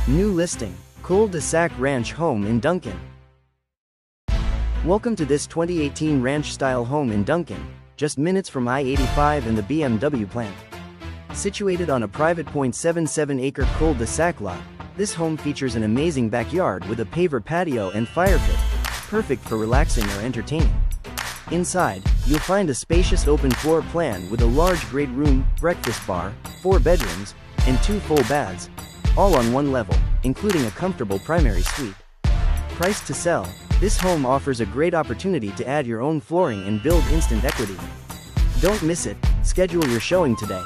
New listing, Cul-de-Sac Ranch home in Duncan. Welcome to this 2018 ranch-style home in Duncan, just minutes from I-85 and the BMW plant. Situated on a private 0.77-acre cul-de-sac lot, this home features an amazing backyard with a Paver patio and fire pit, perfect for relaxing or entertaining. Inside, you'll find a spacious open floor plan with a large great room, breakfast bar, 4 bedrooms, and 2 full baths, all on one level, including a comfortable primary suite. Priced to sell, this home offers a great opportunity to add your own flooring and build instant equity. Don't miss it. Schedule your showing today.